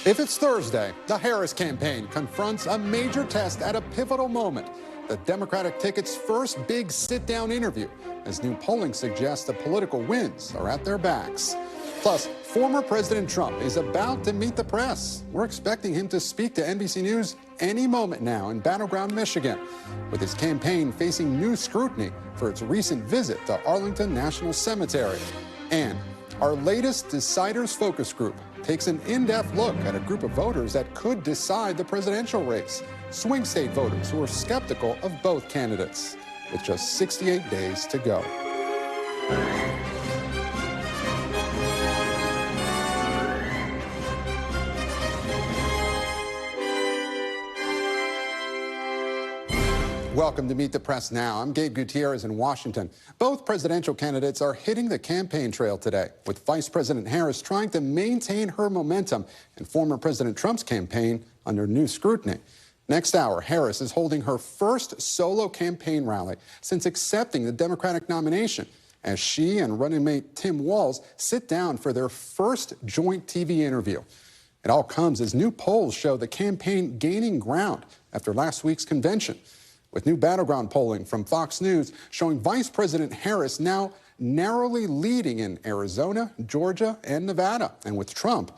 If it's Thursday, the Harris campaign confronts a major test at a pivotal moment. The Democratic ticket's first big sit-down interview, as new polling suggests the political winds are at their backs. Plus, former President Trump is about to meet the press. We're expecting him to speak to NBC News any moment now in battleground Michigan, with his campaign facing new scrutiny for its recent visit to Arlington National Cemetery. And our latest Deciders Focus Group takes an in-depth look at a group of voters that could decide the presidential race. Swing state voters who are skeptical of both candidates, with just 68 days to go. Welcome to Meet the Press Now. I'm Gabe Gutierrez in Washington. Both presidential candidates are hitting the campaign trail today, with Vice President Harris trying to maintain her momentum and former President Trump's campaign under new scrutiny. Next hour, Harris is holding her first solo campaign rally since accepting the Democratic nomination, as she and running mate Tim Walz sit down for their first joint TV interview. It all comes as new polls show the campaign gaining ground after last week's convention, with new battleground polling from Fox News showing Vice President Harris now narrowly leading in Arizona, Georgia, and Nevada, and with Trump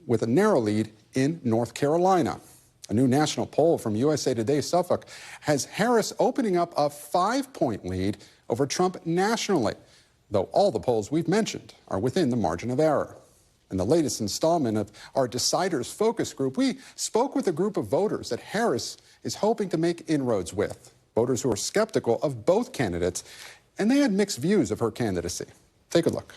with a narrow lead in North Carolina. A new national poll from USA Today Suffolk has Harris opening up a 5-point lead over Trump nationally, though all the polls we've mentioned are within the margin of error. In the latest installment of our Deciders Focus Group, we spoke with a group of voters that Harris is hoping to make inroads with, voters who are skeptical of both candidates, and they had mixed views of her candidacy. Take a look.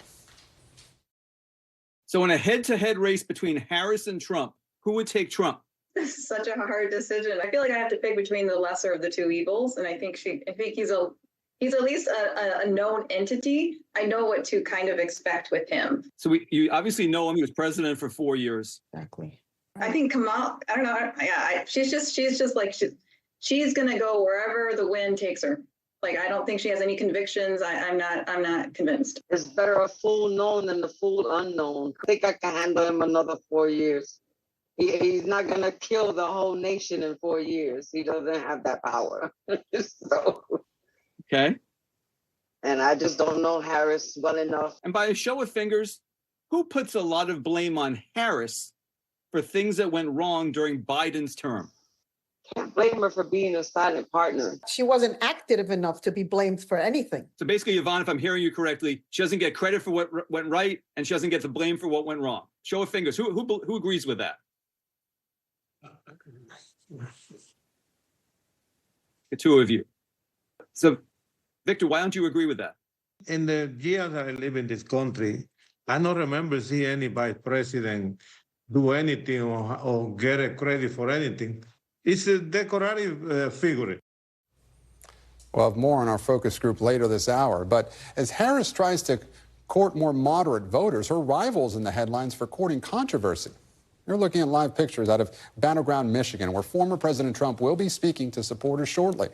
So in a head-to-head race between Harris and Trump, who would take Trump? This is such a hard decision. I feel like I have to pick between the lesser of the two evils, and I think he's at least a known entity. I know what to kind of expect with him. So you obviously know him. He was president for 4 years. Exactly. I think Kamala, I don't know. Yeah, she's gonna go wherever the wind takes her. Like, I don't think she has any convictions. I'm not convinced. It's better a fool known than a fool unknown. I think I can handle him another 4 years. He's not going to kill the whole nation in 4 years. He doesn't have that power. Okay. And I just don't know Harris well enough. And by a show of fingers, who puts a lot of blame on Harris for things that went wrong during Biden's term? Can't blame her for being a silent partner. She wasn't active enough to be blamed for anything. So basically, Yvonne, if I'm hearing you correctly, she doesn't get credit for what went right, and she doesn't get the blame for what went wrong. Show of fingers. Who agrees with that? The two of you. So, Victor, why don't you agree with that? In the years that I live in this country, I don't remember seeing any vice president do anything or get a credit for anything. It's a decorative figure. We'll have more on our focus group later this hour. But as Harris tries to court more moderate voters, her rival's in the headlines for courting controversy. You're looking at live pictures out of battleground Michigan, where former President Trump will be speaking to supporters shortly,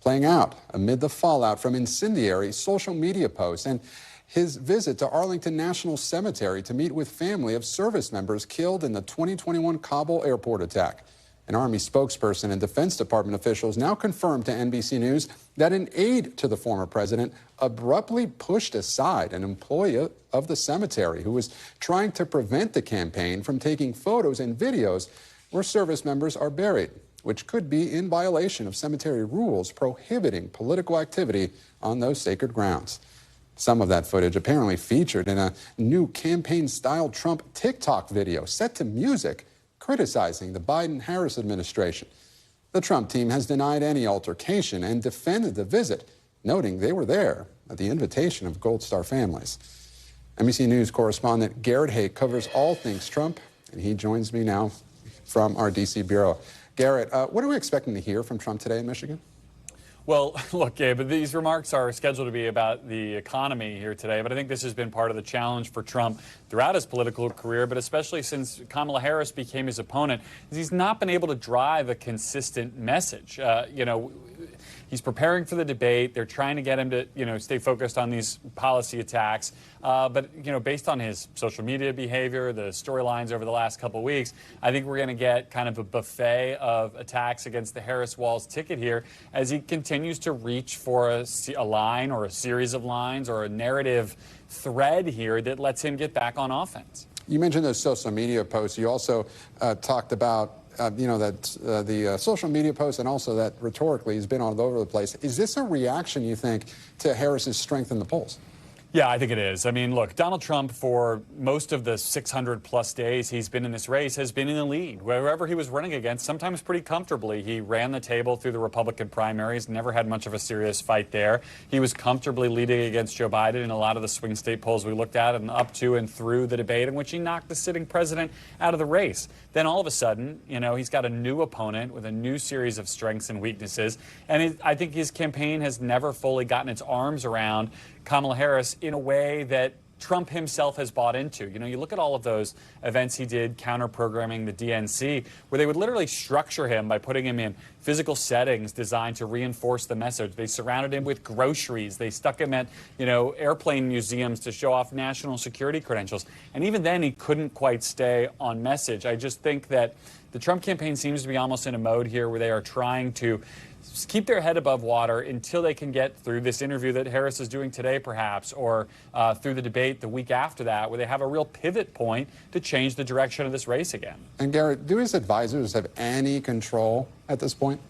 playing out amid the fallout from incendiary social media posts and his visit to Arlington National Cemetery to meet with family of service members killed in the 2021 Kabul airport attack. An Army spokesperson and Defense Department officials now confirmed to NBC News that an aide to the former president abruptly pushed aside an employee of the cemetery who was trying to prevent the campaign from taking photos and videos where service members are buried, which could be in violation of cemetery rules prohibiting political activity on those sacred grounds. Some of that footage apparently featured in a new campaign-style Trump TikTok video set to music criticizing the Biden-Harris administration. The Trump team has denied any altercation and defended the visit, noting they were there at the invitation of Gold Star families. NBC News correspondent Garrett Haake covers all things Trump, and he joins me now from our D.C. bureau. Garrett, what are we expecting to hear from Trump today in Michigan? Well, look, Gabe, these remarks are scheduled to be about the economy here today, but I think this has been part of the challenge for Trump throughout his political career, but especially since Kamala Harris became his opponent, is he's not been able to drive a consistent message. He's preparing for the debate. They're trying to get him to, stay focused on these policy attacks. But, based on his social media behavior, the storylines over the last couple of weeks, I think we're going to get kind of a buffet of attacks against the Harris-Walz ticket here as he continues to reach for a line or a series of lines or a narrative thread here that lets him get back on offense. You mentioned those social media posts. You also talked about, the social media posts and also that rhetorically he's been all over the place. Is this a reaction, you think, to Harris's strength in the polls? Yeah, I think it is. I mean, look, Donald Trump, for most of the 600-plus days he's been in this race, has been in the lead. Wherever he was running against, sometimes pretty comfortably. He ran the table through the Republican primaries, never had much of a serious fight there. He was comfortably leading against Joe Biden in a lot of the swing state polls we looked at, and up to and through the debate in which he knocked the sitting president out of the race. Then all of a sudden, he's got a new opponent with a new series of strengths and weaknesses. And I think his campaign has never fully gotten its arms around Kamala Harris in a way that Trump himself has bought into. You look at all of those events he did, counter-programming the DNC, where they would literally structure him by putting him in physical settings designed to reinforce the message. They surrounded him with groceries. They stuck him at, airplane museums to show off national security credentials. And even then, he couldn't quite stay on message. I just think that the Trump campaign seems to be almost in a mode here where they are trying to keep their head above water until they can get through this interview that Harris is doing today, perhaps, or through the debate the week after that, where they have a real pivot point to change the direction of this race again. And Garrett, do his advisors have any control at this point?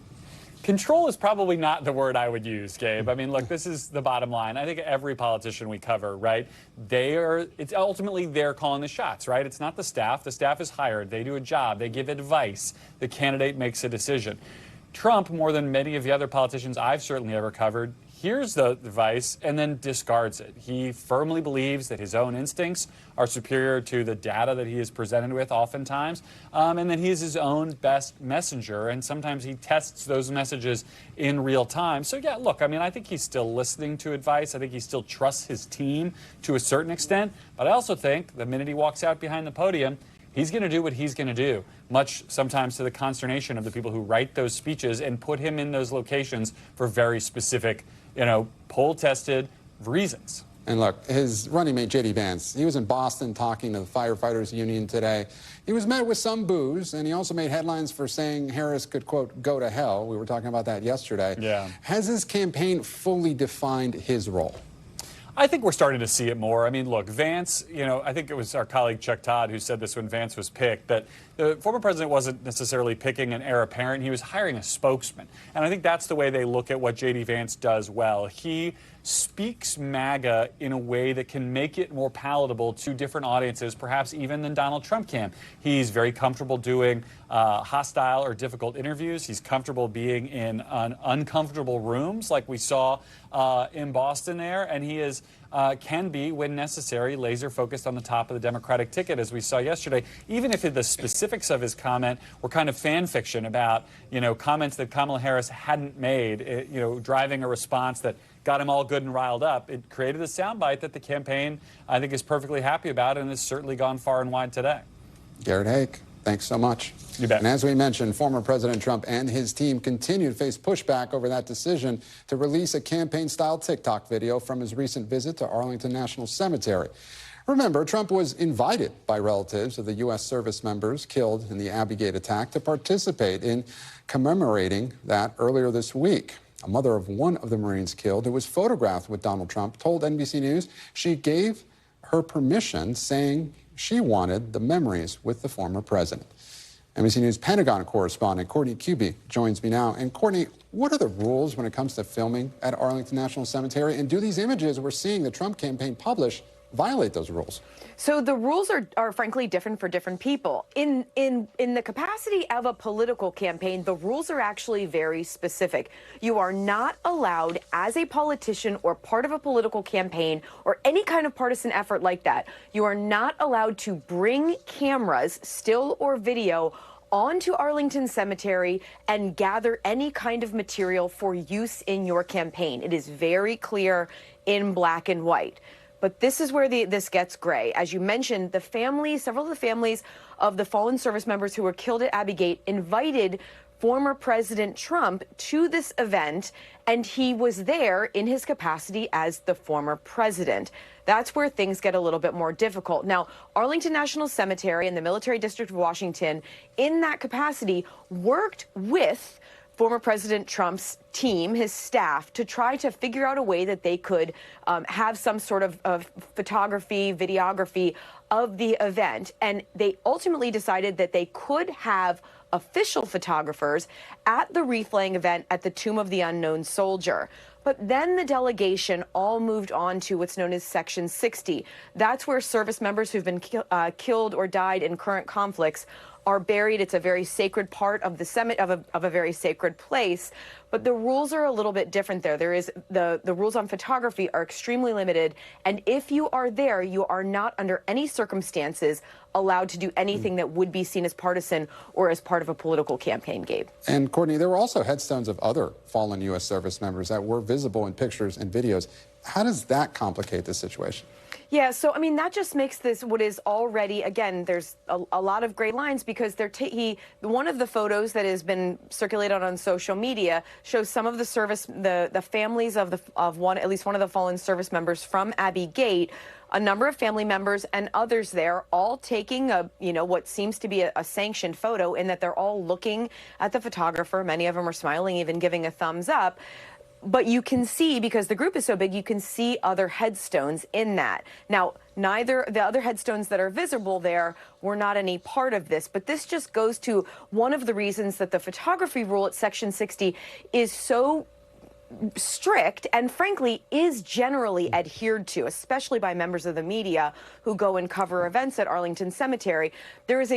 Control is probably not the word I would use, Gabe. I mean, look, this is the bottom line. I think every politician we cover, right, it's ultimately they're calling the shots, right? It's not the staff. The staff is hired. They do a job. They give advice. The candidate makes a decision. Trump, more than many of the other politicians I've certainly ever covered, hears the advice and then discards it. He firmly believes that his own instincts are superior to the data that he is presented with oftentimes, and that he is his own best messenger, and sometimes he tests those messages in real time. So, yeah, look, I mean, I think he's still listening to advice. I think he still trusts his team to a certain extent, but I also think the minute he walks out behind the podium, he's going to do what he's going to do, much sometimes to the consternation of the people who write those speeches and put him in those locations for very specific, poll-tested reasons. And look, his running mate, J.D. Vance, he was in Boston talking to the firefighters union today. He was met with some boos, and he also made headlines for saying Harris could, quote, go to hell. We were talking about that yesterday. Yeah. Has his campaign fully defined his role? I think we're starting to see it more. I mean, look, Vance, I think it was our colleague Chuck Todd who said this when Vance was picked, that the former president wasn't necessarily picking an heir apparent. He was hiring a spokesman. And I think that's the way they look at what J.D. Vance does well. He speaks MAGA in a way that can make it more palatable to different audiences, perhaps even than Donald Trump can. He's very comfortable doing hostile or difficult interviews. He's comfortable being in uncomfortable rooms like we saw in Boston there. And he is can be, when necessary, laser focused on the top of the Democratic ticket, as we saw yesterday, even if the specifics of his comment were kind of fan fiction about, comments that Kamala Harris hadn't made, driving a response that got him all good and riled up. It created a soundbite that the campaign, I think, is perfectly happy about and has certainly gone far and wide today. Garrett Hake, thanks so much. You bet. And as we mentioned, former President Trump and his team continue to face pushback over that decision to release a campaign-style TikTok video from his recent visit to Arlington National Cemetery. Remember, Trump was invited by relatives of the U.S. service members killed in the Abbey Gate attack to participate in commemorating that earlier this week. A mother of one of the Marines killed, who was photographed with Donald Trump, told NBC News she gave her permission, saying she wanted the memories with the former president. NBC News Pentagon correspondent Courtney Cubie joins me now. And Courtney, what are the rules when it comes to filming at Arlington National Cemetery? And do these images we're seeing the Trump campaign publish violate those rules? So the rules are frankly different for different people. In the capacity of a political campaign, the rules are actually very specific. You are not allowed, as a politician or part of a political campaign or any kind of partisan effort like that, you are not allowed to bring cameras, still or video, onto Arlington Cemetery and gather any kind of material for use in your campaign. It is very clear in black and white. But this is where this gets gray. As you mentioned, several of the families of the fallen service members who were killed at Abbey Gate invited former President Trump to this event, and he was there in his capacity as the former president. That's where things get a little bit more difficult. Now, Arlington National Cemetery and the Military District of Washington, in that capacity, worked with former President Trump's team, his staff, to try to figure out a way that they could have some sort of photography, videography of the event. And they ultimately decided that they could have official photographers at the wreath-laying event at the Tomb of the Unknown Soldier. But then the delegation all moved on to what's known as Section 60. That's where service members who've been killed or died in current conflicts are buried. It's a very sacred part of the cemetery, of a very sacred place. But the rules are a little bit different there. There is the rules on photography are extremely limited. And if you are there, you are not under any circumstances allowed to do anything that would be seen as partisan or as part of a political campaign, Gabe. And Courtney, there were also headstones of other fallen U.S. service members that were visible in pictures and videos. How does that complicate the situation? Yeah, so I mean that just makes this what is already, again, there's a lot of gray lines because one of the photos that has been circulated on social media shows some of the the families of at least one of the fallen service members from Abbey Gate, a number of family members and others there, all taking what seems to be a sanctioned photo, in that they're all looking at the photographer. Many of them are smiling, even giving a thumbs up. But you can see, because the group is so big, you can see other headstones in that. Now, neither the other headstones that are visible there were not any part of this, but this just goes to one of the reasons that the photography rule at Section 60 is so strict and frankly is generally adhered to, especially by members of the media who go and cover events at Arlington Cemetery. There is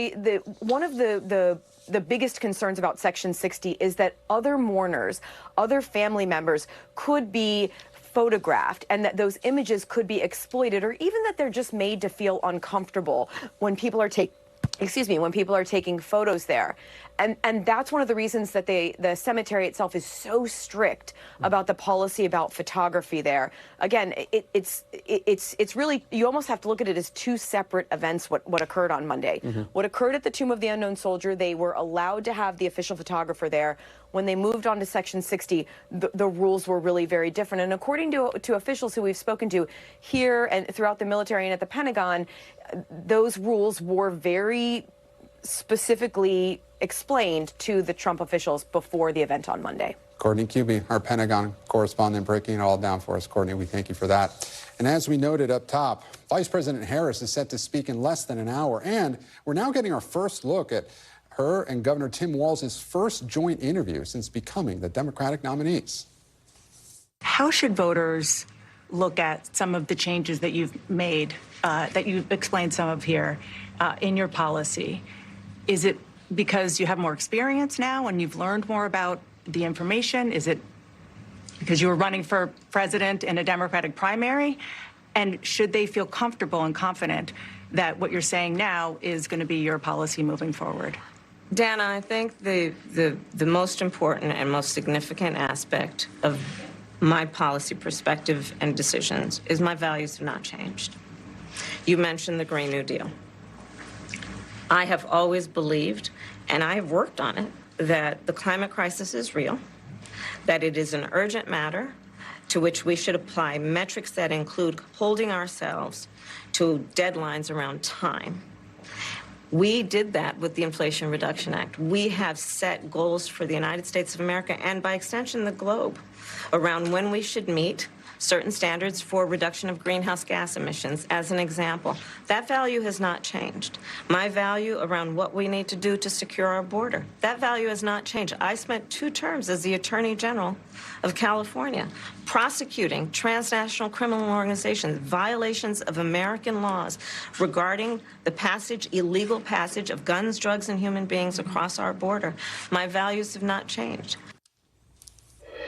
one of the biggest concerns about Section 60 is that other mourners, other family members could be photographed, and that those images could be exploited, or even that they're just made to feel uncomfortable when people are taking photos there. And that's one of the reasons that the cemetery itself is so strict about the policy about photography there. Again, it's really, you almost have to look at it as two separate events, what occurred on Monday. What occurred at the Tomb of the Unknown Soldier, they were allowed to have the official photographer there. When they moved on to Section 60, the rules were really very different. And according to officials who we've spoken to here and throughout the military and at the Pentagon, those rules were very specifically explained to the Trump officials before the event on Monday. Courtney Kube, our Pentagon correspondent, breaking it all down for us. Courtney, we thank you for that. And as we noted up top, Vice President Harris is set to speak in less than an hour. And we're now getting our first look at her and Governor Tim Walz's first joint interview since becoming the Democratic nominees. How should voters look at some of the changes that you've made, that you've explained some of here in your policy? Is it because you have more experience now and you've learned more about the information? Is it because you were running for president in a Democratic primary? And should they feel comfortable and confident that what you're saying now is going to be your policy moving forward? Dana, I think the most important and most significant aspect of my policy perspective and decisions is my values have not changed. You mentioned the Green New Deal. I have always believed, and I have worked on it, that the climate crisis is real, that it is an urgent matter to which we should apply metrics that include holding ourselves to deadlines around time. We did that with the Inflation Reduction Act. We have set goals for the United States of America and by extension the globe around when we should meet certain standards for reduction of greenhouse gas emissions, as an example. That value has not changed. My value around what we need to do to secure our border, that value has not changed. I spent 2 terms as the Attorney General of California prosecuting transnational criminal organizations, violations of American laws regarding the illegal passage of guns, drugs, and human beings across our border. My values have not changed.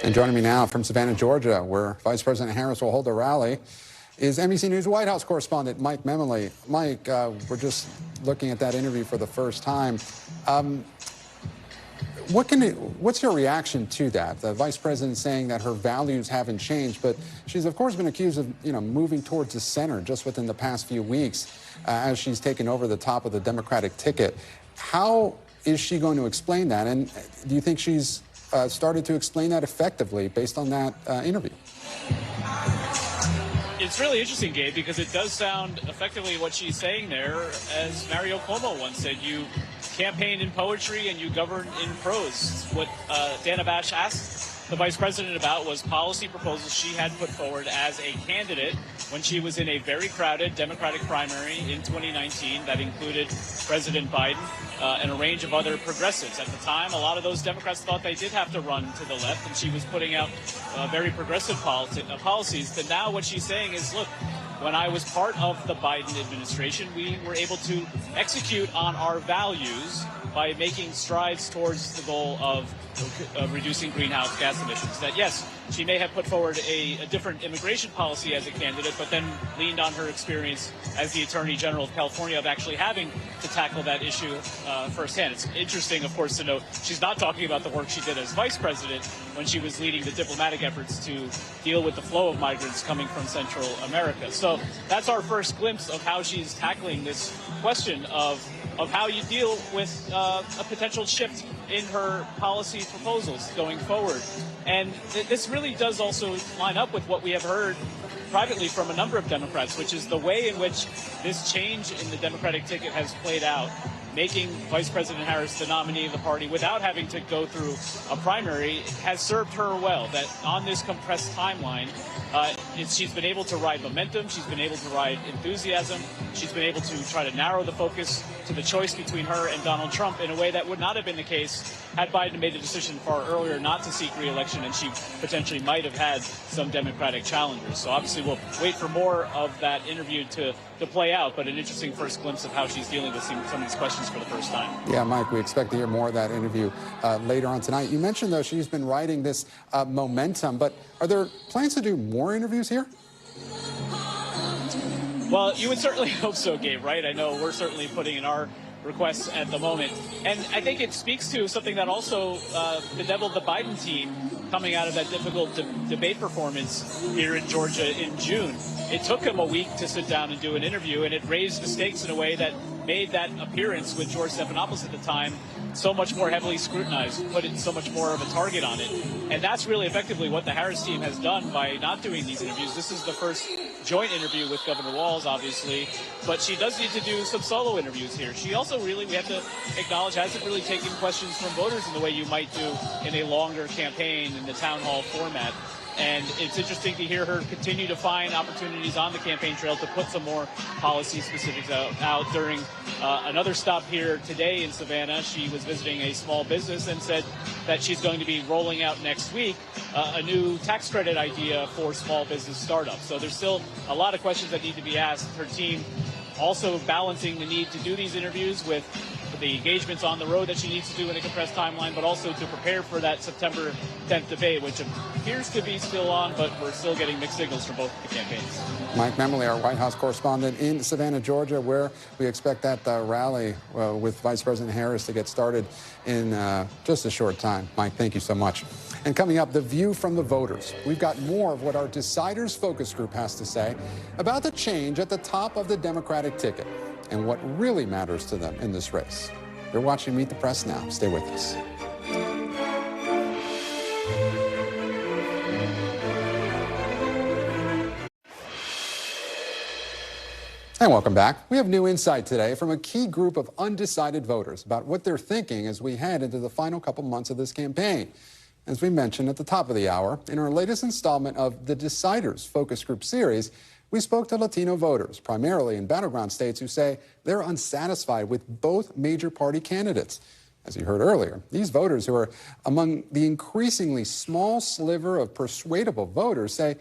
And joining me now from Savannah, Georgia, where Vice President Harris will hold a rally, is NBC News White House correspondent Mike Memoli. Mike, we're just looking at that interview for the first time. What's your reaction to that? The Vice President saying that her values haven't changed, but she's of course been accused of, moving towards the center just within the past few weeks as she's taken over the top of the Democratic ticket. How is she going to explain that? And do you think she's started to explain that effectively based on that interview? It's really interesting, Gabe, because it does sound effectively what she's saying there, as Mario Cuomo once said, you campaign in poetry and you govern in prose. What Dana Bash asked the vice president about was policy proposals she had put forward as a candidate when she was in a very crowded Democratic primary in 2019 that included President Biden and a range of other progressives. At the time, a lot of those Democrats thought they did have to run to the left, and she was putting out very progressive policies. But now what she's saying is, look, when I was part of the Biden administration, we were able to execute on our values by making strides towards the goal of reducing greenhouse gas emissions. That, yes, she may have put forward a different immigration policy as a candidate, but then leaned on her experience as the Attorney General of California of actually having to tackle that issue firsthand. It's interesting, of course, to note she's not talking about the work she did as vice president when she was leading the diplomatic efforts to deal with the flow of migrants coming from Central America. So that's our first glimpse of how she's tackling this question of how you deal with a potential shift in her policy proposals going forward. And this really does also line up with what we have heard privately from a number of Democrats, which is the way in which this change in the Democratic ticket has played out, making Vice President Harris the nominee of the party without having to go through a primary has served her well. That on this compressed timeline, she's been able to ride momentum, she's been able to ride enthusiasm, she's been able to try to narrow the focus to the choice between her and Donald Trump in a way that would not have been the case had Biden made a decision far earlier not to seek re-election, and she potentially might have had some Democratic challengers. So obviously we'll wait for more of that interview to play out, but an interesting first glimpse of how she's dealing with some of these questions for the first time. Yeah, Mike, we expect to hear more of that interview later on tonight. You mentioned, though, she's been riding this momentum, but are there plans to do more interviews here? Well, you would certainly hope so, Gabe, right? I know we're certainly putting in our requests at the moment. And I think it speaks to something that also bedeviled the Biden team coming out of that difficult debate performance here in Georgia in June. It took him a week to sit down and do an interview, and it raised the stakes in a way that made that appearance with George Stephanopoulos at the time so much more heavily scrutinized, put it so much more of a target on it. And that's really effectively what the Harris team has done by not doing these interviews. This is the first joint interview with Governor Walz, obviously, but she does need to do some solo interviews here. She also really, we have to acknowledge, hasn't really taken questions from voters in the way you might do in a longer campaign in the town hall format. And it's interesting to hear her continue to find opportunities on the campaign trail to put some more policy specifics out. During another stop here today in Savannah, she was visiting a small business and said that she's going to be rolling out next week a new tax credit idea for small business startups. So there's still a lot of questions that need to be asked. Her team also balancing the need to do these interviews with the engagements on the road that she needs to do in a compressed timeline, but also to prepare for that September 10th debate, which appears to be still on, but we're still getting mixed signals from both the campaigns. Mike Memoli, our White House correspondent in Savannah, Georgia, where we expect that rally with Vice President Harris to get started in just a short time. Mike, thank you so much. And coming up, the view from the voters. We've got more of what our Deciders Focus Group has to say about the change at the top of the Democratic ticket and what really matters to them in this race. You're watching Meet the Press now. Stay with us. And welcome back. We have new insight today from a key group of undecided voters about what they're thinking as we head into the final couple months of this campaign. As we mentioned at the top of the hour, in our latest installment of the Deciders Focus Group series, we spoke to Latino voters, primarily in battleground states, who say they're unsatisfied with both major party candidates. As you heard earlier, these voters, who are among the increasingly small sliver of persuadable voters, say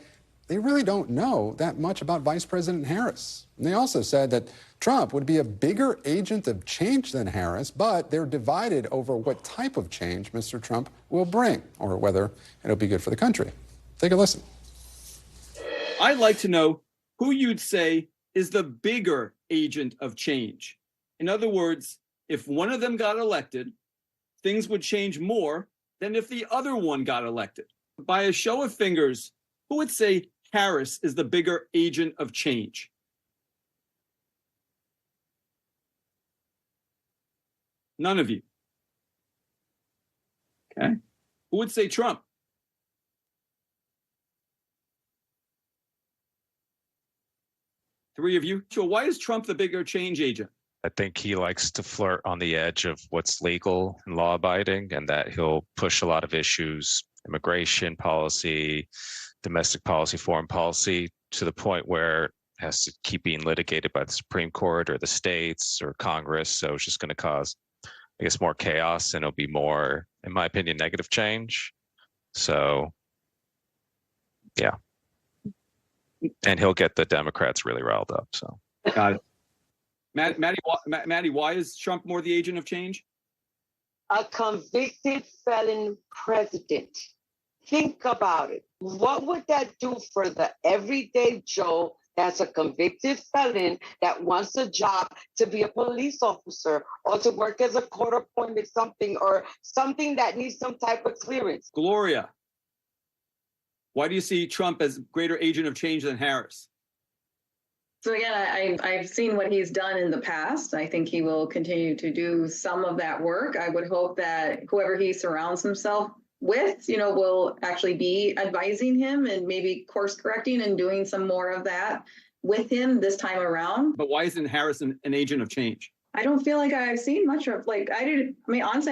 they really don't know that much about Vice President Harris. And they also said that Trump would be a bigger agent of change than Harris, but they're divided over what type of change Mr. Trump will bring, or whether it'll be good for the country. Take a listen. I'd like to know who you'd say is the bigger agent of change. In other words, if one of them got elected, things would change more than if the other one got elected. By a show of fingers, who would say Harris is the bigger agent of change? None of you. Okay. Who would say Trump? Three of you. So why is Trump the bigger change agent? I think he likes to flirt on the edge of what's legal and law abiding, and that he'll push a lot of issues, immigration policy, domestic policy, foreign policy, to the point where it has to keep being litigated by the Supreme Court or the states or Congress. So it's just going to cause, I guess, more chaos, and it'll be more, in my opinion, negative change. So, yeah. And he'll get the Democrats really riled up. So, got it. Maddie, why is Trump more the agent of change? A convicted felon president. Think about it. What would that do for the everyday Joe that's a convicted felon that wants a job to be a police officer or to work as a court-appointed something or something that needs some type of clearance? Gloria, why do you see Trump as greater agent of change than Harris? So again, I've seen what he's done in the past. I think he will continue to do some of that work. I would hope that whoever he surrounds himself with, will actually be advising him and maybe course correcting and doing some more of that with him this time around. But why isn't Harris an agent of change? I don't feel like I've seen much of, honestly, I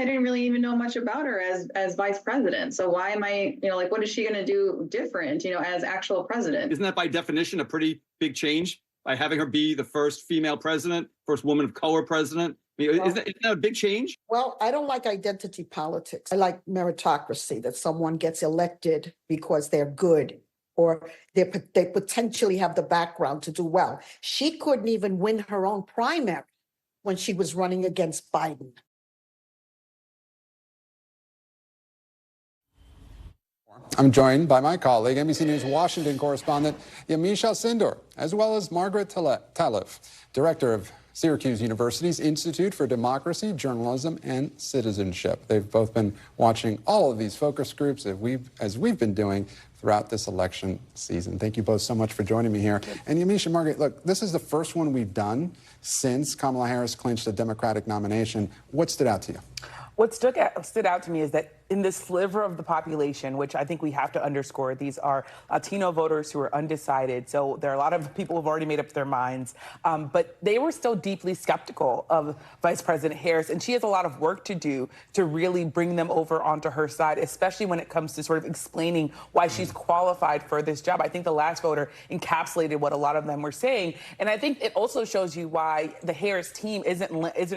didn't really even know much about her as vice president. So why am I, what is she going to do different, as actual president? Isn't that by definition a pretty big change by having her be the first female president, first woman of color president? I mean, isn't that a big change? Well, I don't like identity politics. I like meritocracy, that someone gets elected because they're good or they potentially have the background to do well. She couldn't even win her own primary when she was running against Biden. I'm joined by my colleague, NBC News Washington correspondent Yamiche Alcindor, as well as Margaret Talev, director of Syracuse University's Institute for Democracy, Journalism, and Citizenship. They've both been watching all of these focus groups as we've been doing throughout this election season. Thank you both so much for joining me here. And Yamiche and Margaret, look, this is the first one we've done since Kamala Harris clinched the Democratic nomination. What stood out to you? What stood out to me is that in this sliver of the population, which I think we have to underscore, these are Latino voters who are undecided. So there are a lot of people who've already made up their minds. But they were still deeply skeptical of Vice President Harris. And she has a lot of work to do to really bring them over onto her side, especially when it comes to sort of explaining why she's qualified for this job. I think the last voter encapsulated what a lot of them were saying. And I think it also shows you why the Harris team isn't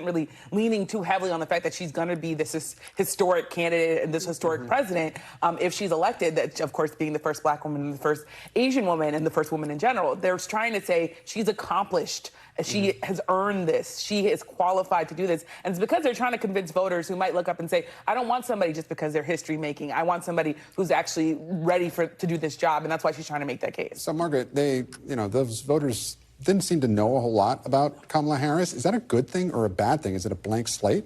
really leaning too heavily on the fact that she's going to be this historic candidate and this historic president, if she's elected, that of course being the first Black woman and the first Asian woman and the first woman in general, they're trying to say she's accomplished. She has earned this. She is qualified to do this. And it's because they're trying to convince voters who might look up and say, I don't want somebody just because they're history making. I want somebody who's actually ready to do this job. And that's why she's trying to make that case. So Margaret, those voters didn't seem to know a whole lot about Kamala Harris. Is that a good thing or a bad thing? Is it a blank slate?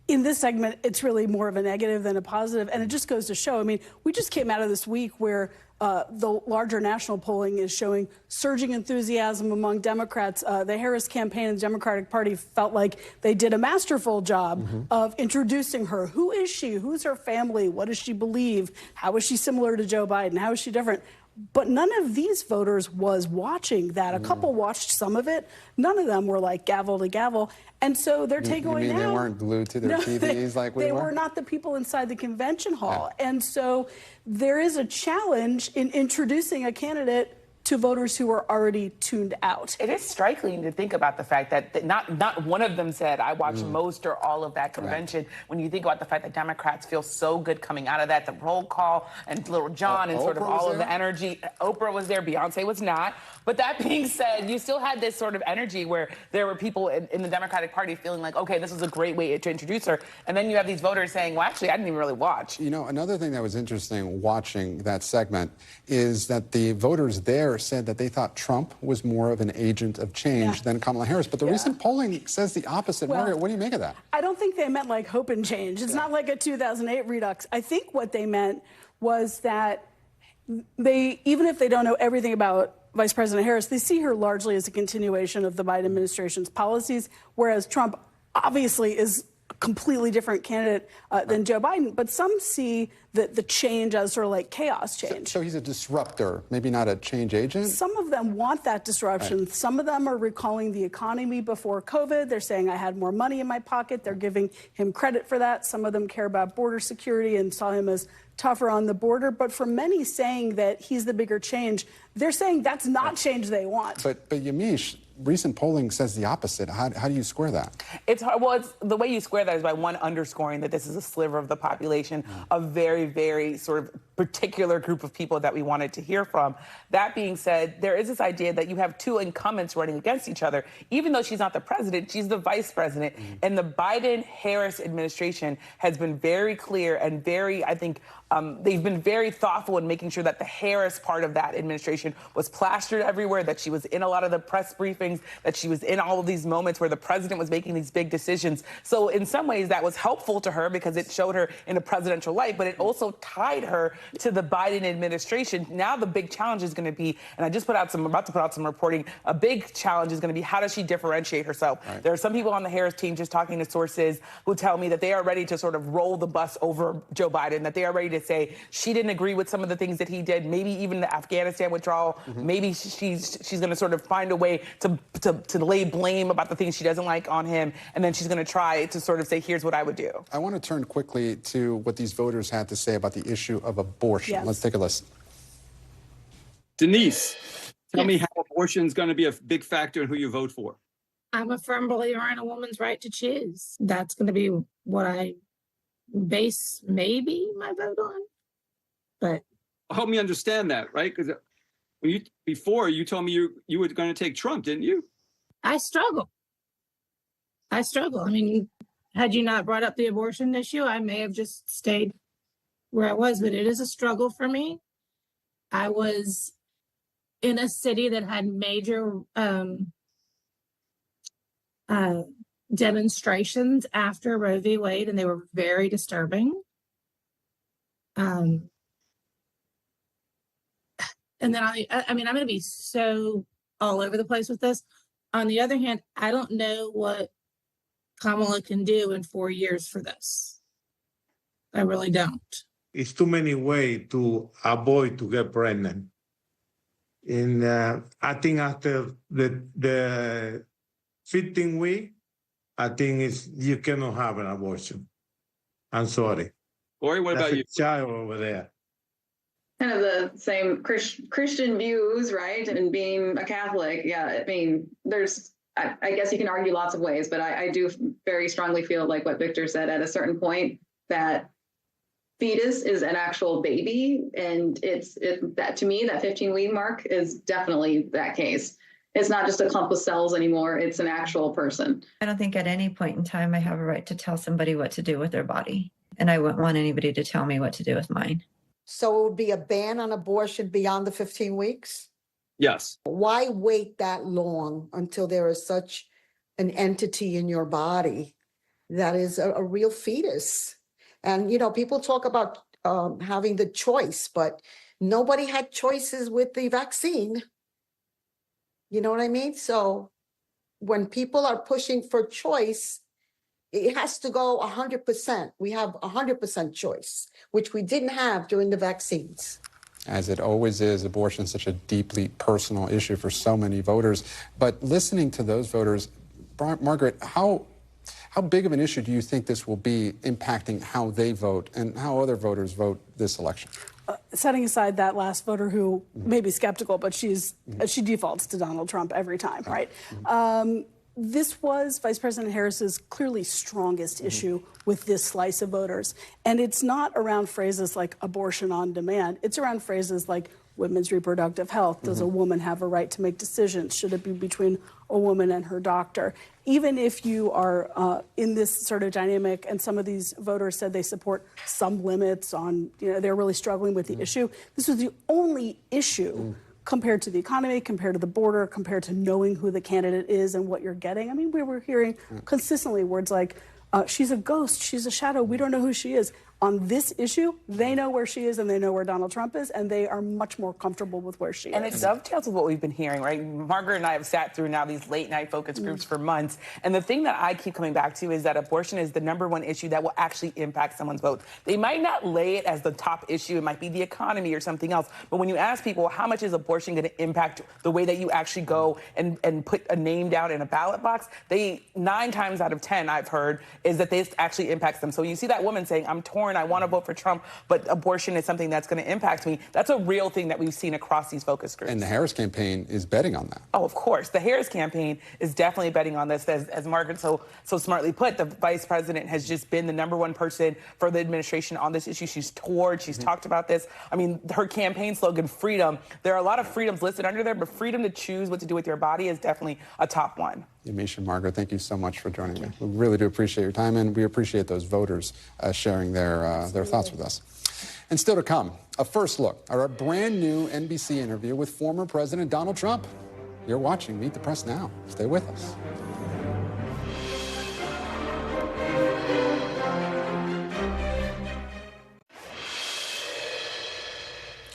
In this segment, it's really more of a negative than a positive, and it just goes to show, we just came out of this week where the larger national polling is showing surging enthusiasm among Democrats. The Harris campaign and the Democratic Party felt like they did a masterful job of introducing her. Who is she? Who's her family? What does she believe? How is she similar to Joe Biden? How is she different? But none of these voters was watching that. A couple watched some of it. None of them were like gavel to gavel. And so their takeaway now... They weren't glued to their TVs like we were? They were not the people inside the convention hall. Yeah. And so there is a challenge in introducing a candidate to voters who are already tuned out. It is striking to think about the fact that not one of them said, I watched most or all of that convention. Right. When you think about the fact that Democrats feel so good coming out of that, the roll call and Little John and sort of all of the energy. Oprah was there, Beyonce was not. But that being said, you still had this sort of energy where there were people in the Democratic Party feeling like, okay, this is a great way to introduce her. And then you have these voters saying, well, actually, I didn't even really watch. Another thing that was interesting watching that segment is that the voters there said that they thought Trump was more of an agent of change than Kamala Harris. But the recent polling says the opposite. Well, Margaret, what do you make of that? I don't think they meant like hope and change. It's not like a 2008 redux. I think what they meant was that even if they don't know everything about Vice President Harris, they see her largely as a continuation of the Biden administration's policies, whereas Trump obviously is completely different candidate than Joe Biden, but some see the change as sort of like chaos change. So he's a disruptor, maybe not a change agent? Some of them want that disruption. Right. Some of them are recalling the economy before COVID. They're saying I had more money in my pocket. They're giving him credit for that. Some of them care about border security and saw him as tougher on the border. But for many saying that he's the bigger change, they're saying that's not change they want. But Yamiche, recent polling says the opposite. How do you square that? It's hard. Well, the way you square that is by one, underscoring that this is a sliver of the population, a very, very sort of particular group of people that we wanted to hear from. That being said, there is this idea that you have two incumbents running against each other. Even though she's not the president, she's the vice president. And the Biden-Harris administration has been very clear and very, I think, they've been very thoughtful in making sure that the Harris part of that administration was plastered everywhere, that she was in a lot of the press briefings, that she was in all of these moments where the president was making these big decisions. So in some ways that was helpful to her because it showed her in a presidential light, but it also tied her to the Biden administration. Now the big challenge is going to be, and I just about to put out some reporting, a big challenge is going to be how does she differentiate herself? Right. There are some people on the Harris team, just talking to sources, who tell me that they are ready to sort of roll the bus over Joe Biden, that they are ready to say she didn't agree with some of the things that he did, maybe even the Afghanistan withdrawal. Maybe she's going to sort of find a way to lay blame about the things she doesn't like on him, and then she's going to try to sort of say, here's what I would do. I want to turn quickly to what these voters had to say about the issue of abortion. Yes. Let's take a listen. Denise, tell me how abortion is going to be a big factor in who you vote for. I'm a firm believer in a woman's right to choose. That's going to be what I base maybe my vote on. But help me understand that, right? Because before you told me you were going to take Trump, didn't you? I struggle. I mean, had you not brought up the abortion issue, I may have just stayed where I was, but it is a struggle for me. I was in a city that had major demonstrations after Roe v. Wade, and they were very disturbing. And then I'm going to be so all over the place with this. On the other hand, I don't know what Kamala can do in 4 years for this. I really don't. It's too many ways to avoid to get pregnant. And I think after the 15 week, I think you cannot have an abortion. I'm sorry. Corey, what about you? Child over there. Kind of the same Christian views, right? And being a Catholic, I mean, I guess you can argue lots of ways, but I do very strongly feel like what Victor said at a certain point, that fetus is an actual baby. And that to me, that 15-week mark is definitely that case. It's not just a clump of cells anymore. It's an actual person. I don't think at any point in time I have a right to tell somebody what to do with their body. And I wouldn't want anybody to tell me what to do with mine. So it would be a ban on abortion beyond the 15 weeks? Yes. Why wait that long until there is such an entity in your body that is a real fetus? And, people talk about having the choice, but nobody had choices with the vaccine. You know what I mean? So when people are pushing for choice, it has to go 100%. We have 100% choice, which we didn't have during the vaccines. As it always is, abortion is such a deeply personal issue for so many voters. But listening to those voters, Margaret, how big of an issue do you think this will be impacting how they vote and how other voters vote this election? Setting aside that last voter who may be skeptical, but she defaults to Donald Trump every time, right? This was Vice President Harris's clearly strongest issue with this slice of voters. And it's not around phrases like abortion on demand. It's around phrases like women's reproductive health. Does a woman have a right to make decisions? Should it be between a woman and her doctor? Even if you are in this sort of dynamic, and some of these voters said they support some limits on, they're really struggling with the issue. This was the only issue compared to the economy, compared to the border, compared to knowing who the candidate is and what you're getting. I mean, we were hearing consistently words like, she's a ghost, she's a shadow, we don't know who she is. on this issue, they know where she is and they know where Donald Trump is, and they are much more comfortable with where she And is. it dovetails with what we've been hearing, right? Margaret and I have sat through now these late night focus groups for months. And the thing that I keep coming back to is that abortion is the #1 issue that will actually impact someone's vote. They might not lay it as the top issue. It might be the economy or something else. But when you ask people, how much is abortion going to impact the way that you actually go and put a name down in a ballot box, 9 times out of 10 I've heard is that this actually impacts them. So you see that woman saying, I'm torn, I want to vote for Trump, but abortion is something that's going to impact me. That's a real thing that we've seen across these focus groups. And the Harris campaign is betting on that. Oh, of course. The Harris campaign is definitely betting on this. As Margaret so smartly put, the vice president has just been the #1 person for the administration on this issue. She's toured. She's talked about this. I mean, her campaign slogan, freedom. There are a lot of freedoms listed under there, but freedom to choose what to do with your body is definitely a top one. Yamiche and Margaret, thank you so much for joining me. We really do appreciate your time, and we appreciate those voters sharing their thoughts with us. And still to come, a first look at our brand new NBC interview with former President Donald Trump. You're watching Meet the Press Now. Stay with us.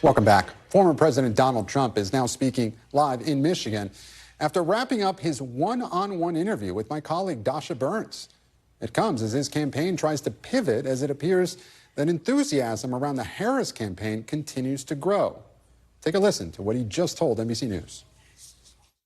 Welcome back. Former President Donald Trump is now speaking live in Michigan after wrapping up his one-on-one interview with my colleague Dasha Burns. It comes as his campaign tries to pivot as it appears that enthusiasm around the Harris campaign continues to grow. Take a listen to what he just told NBC News.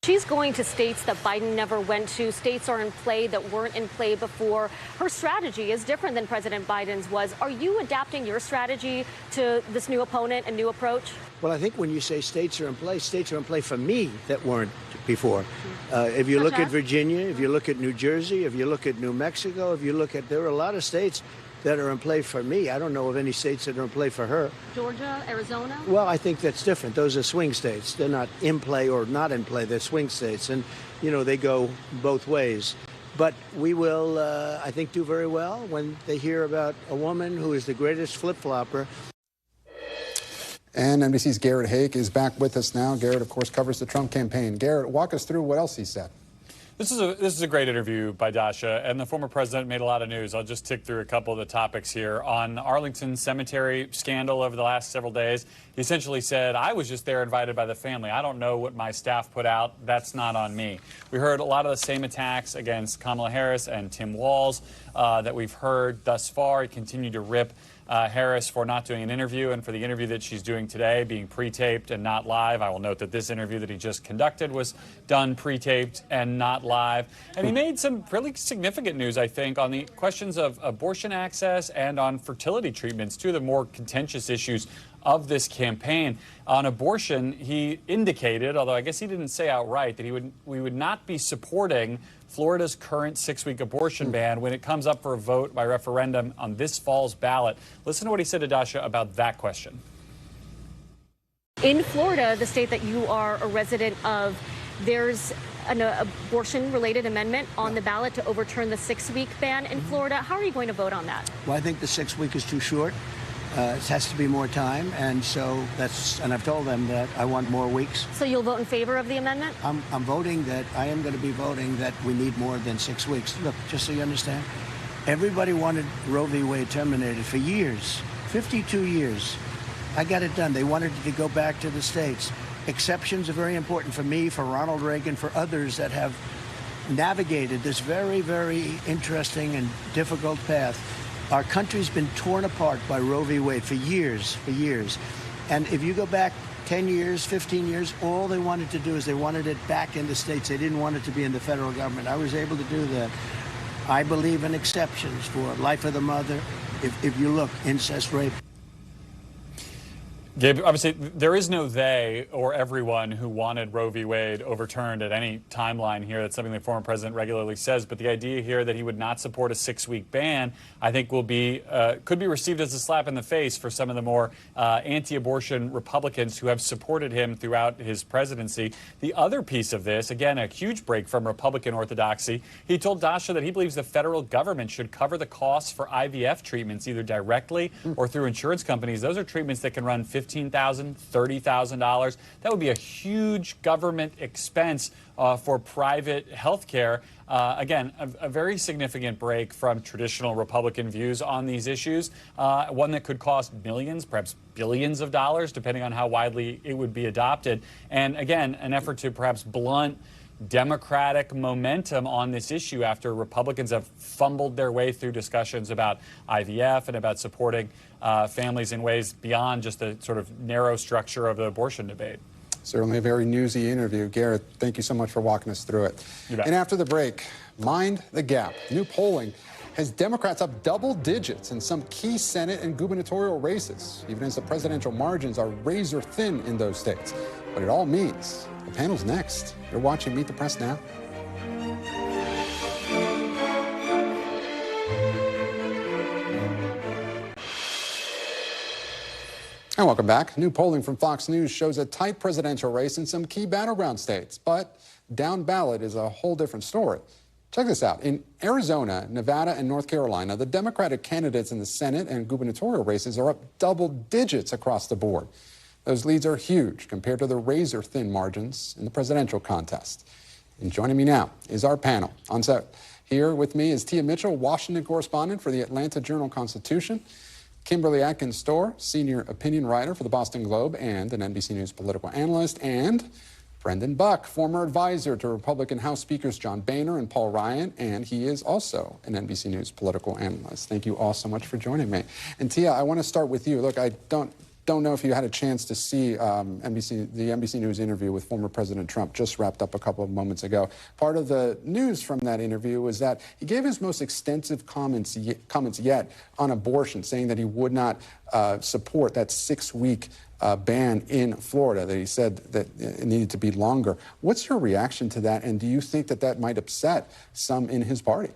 She's going to states that Biden never went to. States are in play that weren't in play before. Her strategy is different than President Biden's was. Are you adapting your strategy to this new opponent and new approach? Well, I think when you say states are in play for me that weren't before. If you look at Virginia, if you look at New Jersey, if you look at New Mexico, there are a lot of states that are in play for me. I don't know of any states that are in play for her. Georgia, Arizona? Well, I think that's different. Those are swing states. They're not in play or not in play. They're swing states. And, they go both ways. But we will, I think, do very well when they hear about a woman who is the greatest flip-flopper. And NBC's Garrett Hake is back with us now. Garrett, of course, covers the Trump campaign. Garrett, walk us through what else he said. This is a great interview by Dasha, and the former president made a lot of news. I'll just tick through a couple of the topics here. On Arlington Cemetery scandal over the last several days, he essentially said, I was just there invited by the family. I don't know what my staff put out. That's not on me. We heard a lot of the same attacks against Kamala Harris and Tim Walz that we've heard thus far. He continued to rip Harris for not doing an interview and for the interview that she's doing today being pre-taped and not live. I will note that this interview that he just conducted was done pre-taped and not live. And he made some really significant news, I think, on the questions of abortion access and on fertility treatments, two of the more contentious issues of this campaign. On abortion, he indicated, although I guess he didn't say outright, that we would not be supporting Florida's current 6-week abortion ban when it comes up for a vote by referendum on this fall's ballot. Listen to what he said to Dasha about that question. In Florida, the state that you are a resident of, there's an abortion-related amendment on the ballot to overturn the 6-week ban in Florida. How are you going to vote on that? Well, I think the 6-week is too short. It has to be more time, and so and I've told them that I want more weeks. So you'll vote in favor of the amendment? I am going to be voting that we need more than 6 weeks. Look, just so you understand, everybody wanted Roe v. Wade terminated for years, 52 years. I got it done. They wanted it to go back to the states. Exceptions are very important for me, for Ronald Reagan, for others that have navigated this very, very interesting and difficult path. Our country's been torn apart by Roe v. Wade for years. And if you go back 10 years, 15 years, all they wanted to do is they wanted it back in the states. They didn't want it to be in the federal government. I was able to do that. I believe in exceptions for life of the mother. If you look, incest, rape. Gabe, obviously, there is no they or everyone who wanted Roe v. Wade overturned at any timeline here. That's something the former president regularly says. But the idea here that he would not support a 6-week ban, I think, could be received as a slap in the face for some of the more anti-abortion Republicans who have supported him throughout his presidency. The other piece of this, again, a huge break from Republican orthodoxy, he told Dasha that he believes the federal government should cover the costs for IVF treatments, either directly or through insurance companies. Those are treatments that can run $15,000, $30,000. That would be a huge government expense for private health care. Again, a very significant break from traditional Republican views on these issues, one that could cost millions, perhaps billions of dollars, depending on how widely it would be adopted. And again, an effort to perhaps blunt Democratic momentum on this issue after Republicans have fumbled their way through discussions about IVF and about supporting families in ways beyond just the sort of narrow structure of the abortion debate. Certainly a very newsy interview. Garrett, thank you so much for walking us through it. And after the break, mind the gap. New polling has Democrats up double digits in some key Senate and gubernatorial races, even as the presidential margins are razor thin in those states. What it all means. The panel's next. You're watching Meet the Press now. And welcome back. New polling from Fox News shows a tight presidential race in some key battleground states, but down ballot is a whole different story. Check this out. In Arizona, Nevada, and North Carolina, the Democratic candidates in the Senate and gubernatorial races are up double digits across the board. Those leads are huge compared to the razor-thin margins in the presidential contest. And joining me now is our panel. On set here with me is Tia Mitchell, Washington correspondent for the Atlanta Journal-Constitution, Kimberly Atkins-Storr, senior opinion writer for the Boston Globe and an NBC News political analyst, and Brendan Buck, former advisor to Republican House Speakers John Boehner and Paul Ryan, and he is also an NBC News political analyst. Thank you all so much for joining me. And Tia, I want to start with you. Look, I don't know if you had a chance to see the NBC News interview with former President Trump, just wrapped up a couple of moments ago. Part of the news from that interview was that he gave his most extensive comments yet on abortion, saying that he would not support that 6-week ban in Florida, that he said that it needed to be longer. What's your reaction to that, and do you think that that might upset some in his party?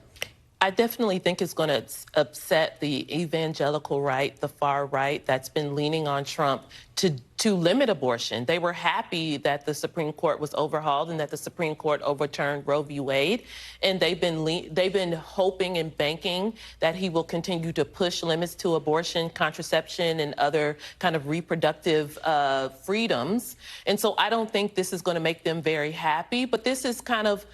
I definitely think it's going to upset the evangelical right, the far right, that's been leaning on Trump to limit abortion. They were happy that the Supreme Court was overhauled and that the Supreme Court overturned Roe v. Wade, and they've been hoping and banking that he will continue to push limits to abortion, contraception, and other kind of reproductive freedoms. And so I don't think this is going to make them very happy, but this is kind of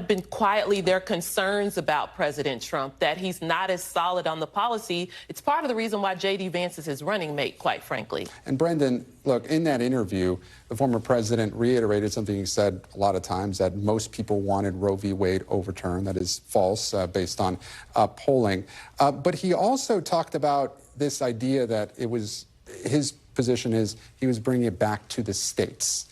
been quietly their concerns about President Trump, that he's not as solid on the policy. It's part of the reason why J.D. Vance is his running mate, quite frankly. And Brendan, look, in that interview, the former president reiterated something he said a lot of times, that most people wanted Roe v. Wade overturned. That is false based on polling. But he also talked about this idea that it was, his position is he was bringing it back to the states.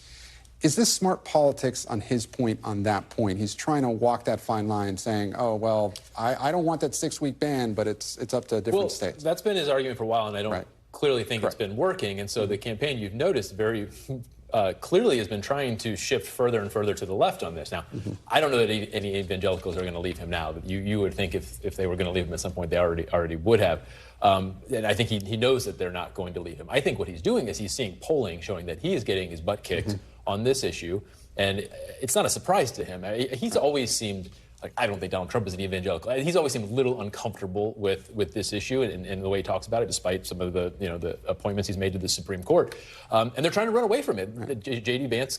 Is this smart politics on his point, on that point? He's trying to walk that fine line saying, oh, well, I don't want that 6-week ban, but it's up to different states. That's been his argument for a while, and I don't clearly think it's been working. And so the campaign, you've noticed, very clearly has been trying to shift further and further to the left on this. Now, I don't know that any evangelicals are going to leave him now. You would think if they were going to leave him at some point, they already would have. And I think he knows that they're not going to leave him. I think what he's doing is he's seeing polling showing that he is getting his butt kicked on this issue, and it's not a surprise to him. He's always seemed like, I don't think Donald Trump is an evangelical. He's always seemed a little uncomfortable with this issue and the way he talks about it, despite some of the appointments he's made to the Supreme Court. And they're trying to run away from it. J.D. Vance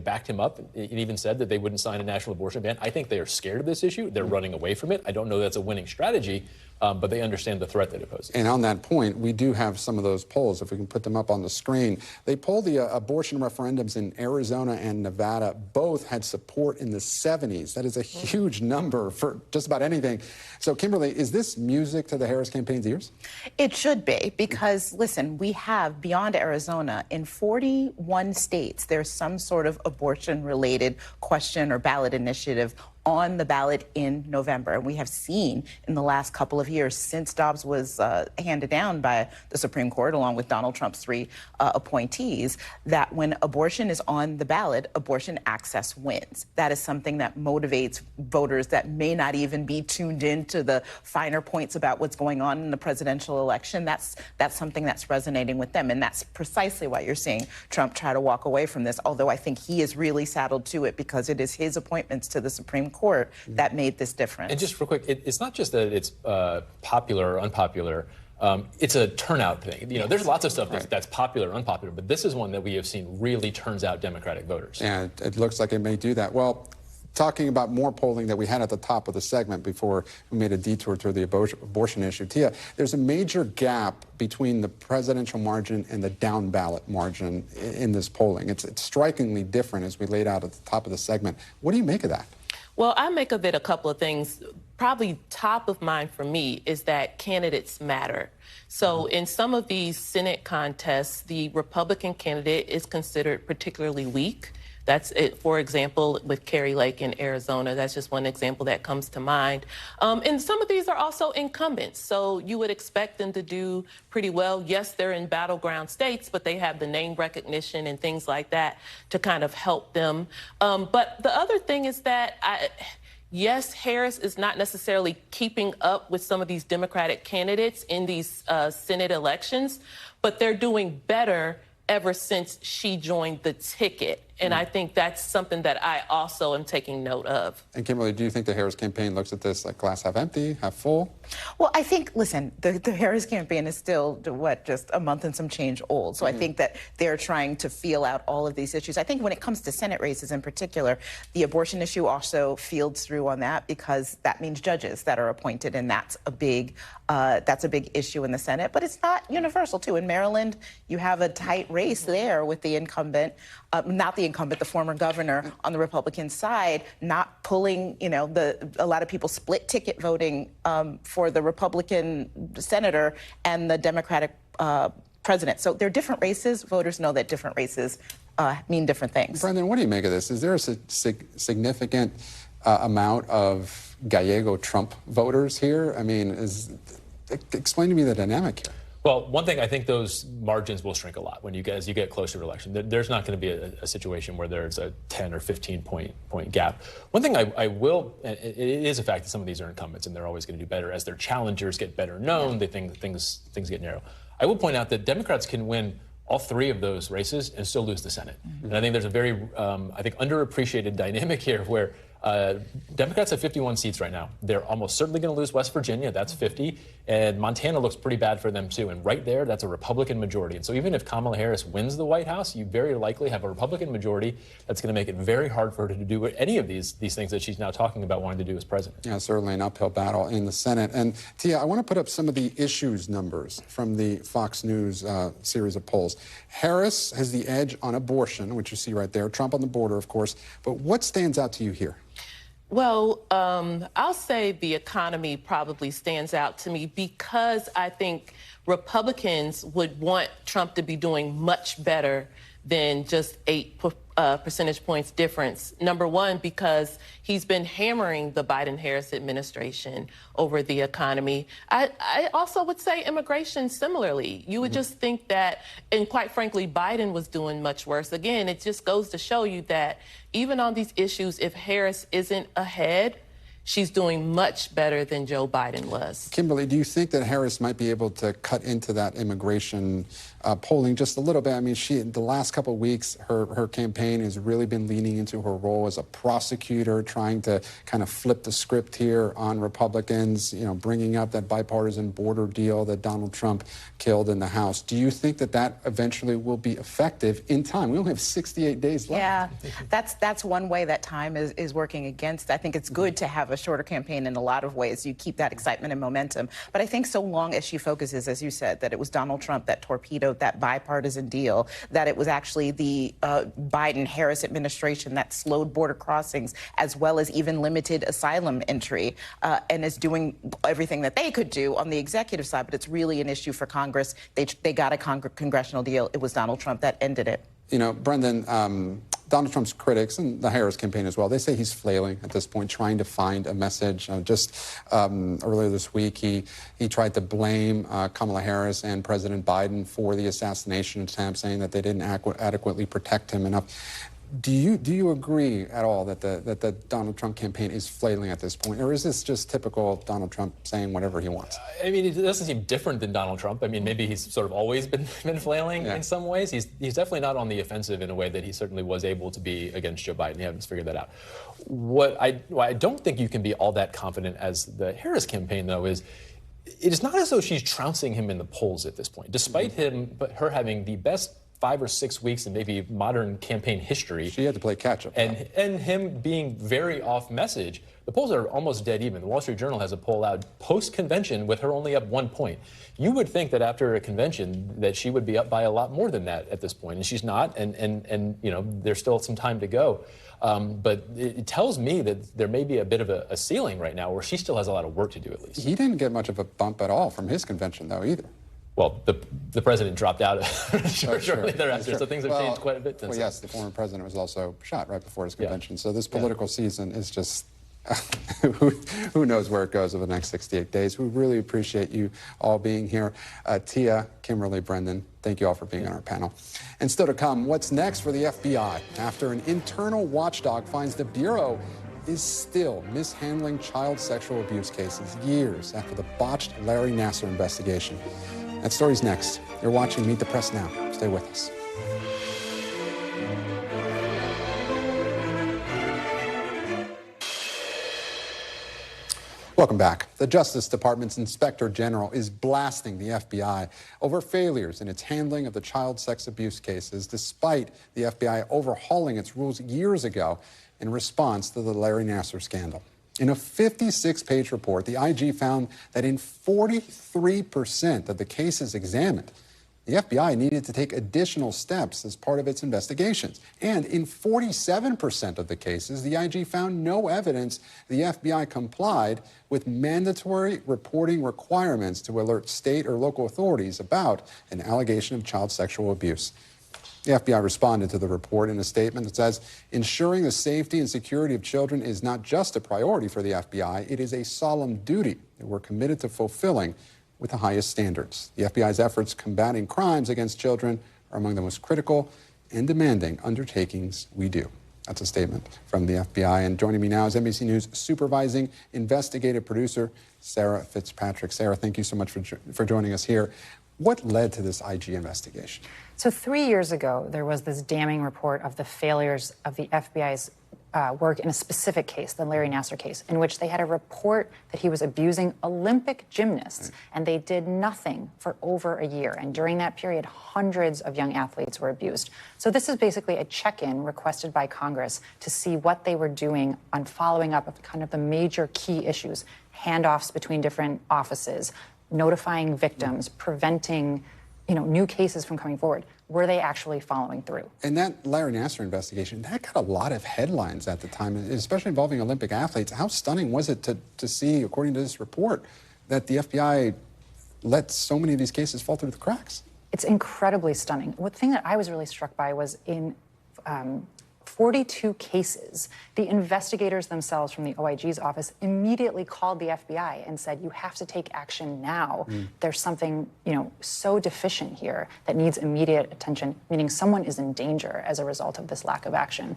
backed him up and even said that they wouldn't sign a national abortion ban. I think they are scared of this issue. They're running away from it. I don't know that's a winning strategy, but they understand the threat that it poses. And on that point, we do have some of those polls, if we can put them up on the screen. They polled the abortion referendums in Arizona and Nevada. Both had support in the 70s. That is a huge number for just about anything. So, Kimberly, is this music to the Harris campaign's ears? It should be, because, listen, we have, beyond Arizona, in 41 states, there's some sort of abortion-related question or ballot initiative on the ballot in November. And we have seen in the last couple of years, since Dobbs was handed down by the Supreme Court, along with Donald Trump's 3 appointees, that when abortion is on the ballot, abortion access wins. That is something that motivates voters that may not even be tuned into the finer points about what's going on in the presidential election. That's something that's resonating with them. And that's precisely why you're seeing Trump try to walk away from this, although I think he is really saddled to it because it is his appointments to the Supreme Court that made this difference. And just real quick, it's not just that it's popular or unpopular. it's a turnout thing. You know, there's lots of stuff that's popular or unpopular, but this is one that we have seen really turns out Democratic voters. Yeah, it looks like it may do that. Well, talking about more polling that we had at the top of the segment before we made a detour to the abortion issue. Tia, there's a major gap between the presidential margin and the down-ballot margin in this polling. It's strikingly different, as we laid out at the top of the segment. What do you make of that? Well, I make of it a couple of things. Probably top of mind for me is that candidates matter. So in some of these Senate contests, the Republican candidate is considered particularly weak. That's it, for example, with Kari Lake in Arizona. That's just one example that comes to mind. And some of these are also incumbents, so you would expect them to do pretty well. Yes, they're in battleground states, but they have the name recognition and things like that to kind of help them. But the other thing is that yes, Harris is not necessarily keeping up with some of these Democratic candidates in these Senate elections, but they're doing better ever since she joined the ticket. And I think that's something that I also am taking note of. And Kimberly, do you think the Harris campaign looks at this like glass half empty, half full? Well, I think, listen, the Harris campaign is still, just a month and some change old. So I think that they're trying to feel out all of these issues. I think when it comes to Senate races in particular, the abortion issue also fields through on that, because that means judges that are appointed, and that's a big issue in the Senate. But it's not universal, too. In Maryland, you have a tight race there with the incumbent, the former governor on the Republican side, not pulling, a lot of people split ticket voting for the Republican senator and the Democratic president. So they're different races. Voters know that different races mean different things. Brendan, what do you make of this? Is there a significant amount of Gallego Trump voters here? I mean, explain to me the dynamic here. Well, one thing, I think those margins will shrink a lot as you get closer to election. There's not going to be a situation where there's a 10 or 15 point gap. One thing I will, it is a fact that some of these are incumbents and they're always going to do better as their challengers get better known. They think things get narrow. I will point out that Democrats can win all three of those races and still lose the Senate. And I think there's a very, underappreciated dynamic here where Democrats have 51 seats right now. They're almost certainly going to lose West Virginia. That's 50. And Montana looks pretty bad for them, too. And right there, that's a Republican majority. And so even if Kamala Harris wins the White House, you very likely have a Republican majority that's going to make it very hard for her to do any of these things that she's now talking about wanting to do as president. Yeah, certainly an uphill battle in the Senate. And Tia, I want to put up some of the issues numbers from the Fox News series of polls. Harris has the edge on abortion, which you see right there. Trump on the border, of course. But what stands out to you here? Well, I'll say the economy probably stands out to me because I think Republicans would want Trump to be doing much better than just 8 percentage points difference. Number one, because he's been hammering the Biden-Harris administration over the economy. I also would say immigration similarly. You would just think that, and quite frankly, Biden was doing much worse. Again, it just goes to show you that even on these issues, if Harris isn't ahead, she's doing much better than Joe Biden was. Kimberly, do you think that Harris might be able to cut into that immigration polling just a little bit? I mean, the last couple of weeks, her campaign has really been leaning into her role as a prosecutor, trying to kind of flip the script here on Republicans, bringing up that bipartisan border deal that Donald Trump killed in the House. Do you think that eventually will be effective in time? We only have 68 days left. Yeah, that's one way that time is working against. I think it's good to have a shorter campaign in a lot of ways. You keep that excitement and momentum. But I think so long as she focuses, as you said, that it was Donald Trump that torpedoed that bipartisan deal, that it was actually the Biden-Harris administration that slowed border crossings as well as even limited asylum entry and is doing everything that they could do on the executive side. But it's really an issue for Congress. They got a congressional deal. It was Donald Trump that ended it. Brendan, Donald Trump's critics and the Harris campaign as well, they say he's flailing at this point, trying to find a message. Earlier this week, he tried to blame Kamala Harris and President Biden for the assassination attempt, saying that they didn't adequately protect him enough. Do you agree at all that the Donald Trump campaign is flailing at this point, or is this just typical Donald Trump saying whatever he wants? I mean, it doesn't seem different than Donald Trump. I mean, maybe he's sort of always been flailing in some ways. He's definitely not on the offensive in a way that he certainly was able to be against Joe Biden. He hasn't figured that out. What I don't think you can be all that confident as the Harris campaign, though, is it is not as though she's trouncing him in the polls at this point, despite her having the best 5 or 6 weeks in maybe modern campaign history. She had to play catch up. And him being very off message. The polls are almost dead even. The Wall Street Journal has a poll out post-convention with her only up 1 point. You would think that after a convention that she would be up by a lot more than that at this point, and she's not, and you know, there's still some time to go. But it tells me that there may be a bit of a ceiling right now where she still has a lot of work to do at least. He didn't get much of a bump at all from his convention, though, either. Well, the president dropped out shortly thereafter, so things have changed quite a bit since. Well, yes, the former president was also shot right before his convention. So this political season is just, who knows where it goes over the next 68 days. We really appreciate you all being here. Tia, Kimberly, Brendan, thank you all for being on our panel. And still to come, what's next for the FBI after an internal watchdog finds the Bureau is still mishandling child sexual abuse cases years after the botched Larry Nassar investigation. That story's next. You're watching Meet the Press Now. Stay with us. Welcome back. The Justice Department's Inspector General is blasting the FBI over failures in its handling of the child sex abuse cases, despite the FBI overhauling its rules years ago in response to the Larry Nassar scandal. In a 56-page report, the IG found that in 43% of the cases examined, the FBI needed to take additional steps as part of its investigations. And in 47% of the cases, the IG found no evidence the FBI complied with mandatory reporting requirements to alert state or local authorities about an allegation of child sexual abuse. The FBI responded to the report in a statement that says, ensuring the safety and security of children is not just a priority for the FBI, it is a solemn duty that we're committed to fulfilling with the highest standards. The FBI's efforts combating crimes against children are among the most critical and demanding undertakings we do. That's a statement from the FBI. And joining me now is NBC News supervising investigative producer Sarah Fitzpatrick. Sarah, thank you so much for joining us here. What led to this IG investigation? So 3 years ago, there was this damning report of the failures of the FBI's work in a specific case, the Larry Nassar case, in which they had a report that he was abusing Olympic gymnasts, and they did nothing for over a year. And during that period, hundreds of young athletes were abused. So this is basically a check-in requested by Congress to see what they were doing on following up of kind of the major key issues, handoffs between different offices, notifying victims, preventing, new cases from coming forward. Were they actually following through? And that Larry Nassar investigation, that got a lot of headlines at the time, especially involving Olympic athletes. How stunning was it to see, according to this report, that the FBI let so many of these cases fall through the cracks? It's incredibly stunning. One thing that I was really struck by was in 42 cases, the investigators themselves from the OIG's office immediately called the FBI and said, you have to take action now. There's something, so deficient here that needs immediate attention, meaning someone is in danger as a result of this lack of action.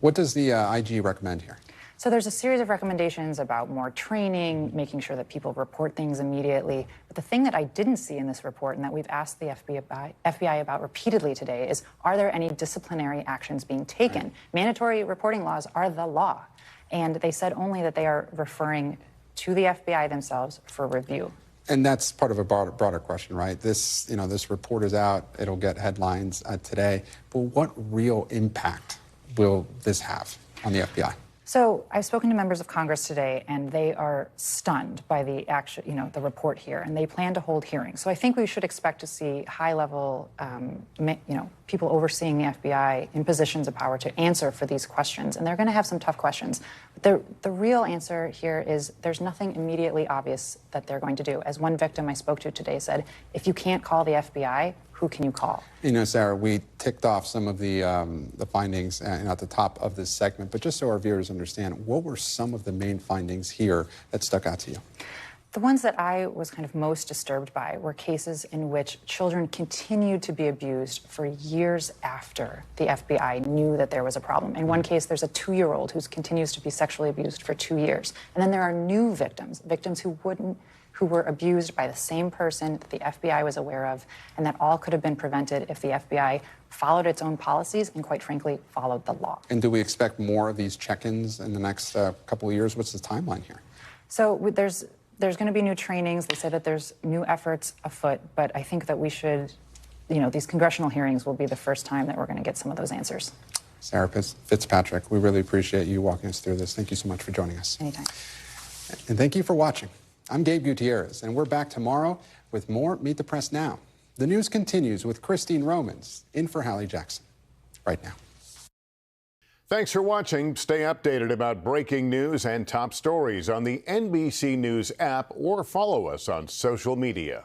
What does the IG recommend here? So there's a series of recommendations about more training, making sure that people report things immediately. But the thing that I didn't see in this report and that we've asked the FBI about repeatedly today is, are there any disciplinary actions being taken? Mandatory reporting laws are the law. And they said only that they are referring to the FBI themselves for review. And that's part of a broader question, right? This report is out. It'll get headlines today. But what real impact will this have on the FBI? So I've spoken to members of Congress today, and they are stunned by the the report here, and they plan to hold hearings. So I think we should expect to see high-level, people overseeing the FBI in positions of power to answer for these questions, and they're going to have some tough questions. But the real answer here is there's nothing immediately obvious that they're going to do. As one victim I spoke to today said, if you can't call the FBI, who can you call? Sarah, we ticked off some of the findings at the top of this segment, but just so our viewers understand, what were some of the main findings here that stuck out to you? The ones that I was kind of most disturbed by were cases in which children continued to be abused for years after the FBI knew that there was a problem. In one case, there's a 2-year-old who continues to be sexually abused for 2 years. And then there are new victims who were abused by the same person that the FBI was aware of, and that all could have been prevented if the FBI followed its own policies and, quite frankly, followed the law. And do we expect more of these check-ins in the next couple of years? What's the timeline here? So there's There's going to be new trainings. They say that there's new efforts afoot, but I think that we should, these congressional hearings will be the first time that we're going to get some of those answers. Sarah Fitzpatrick, we really appreciate you walking us through this. Thank you so much for joining us. Anytime. And thank you for watching. I'm Gabe Gutierrez, and we're back tomorrow with more Meet the Press Now. The news continues with Christine Romans in for Hallie Jackson right now. Thanks for watching. Stay updated about breaking news and top stories on the NBC News app or follow us on social media.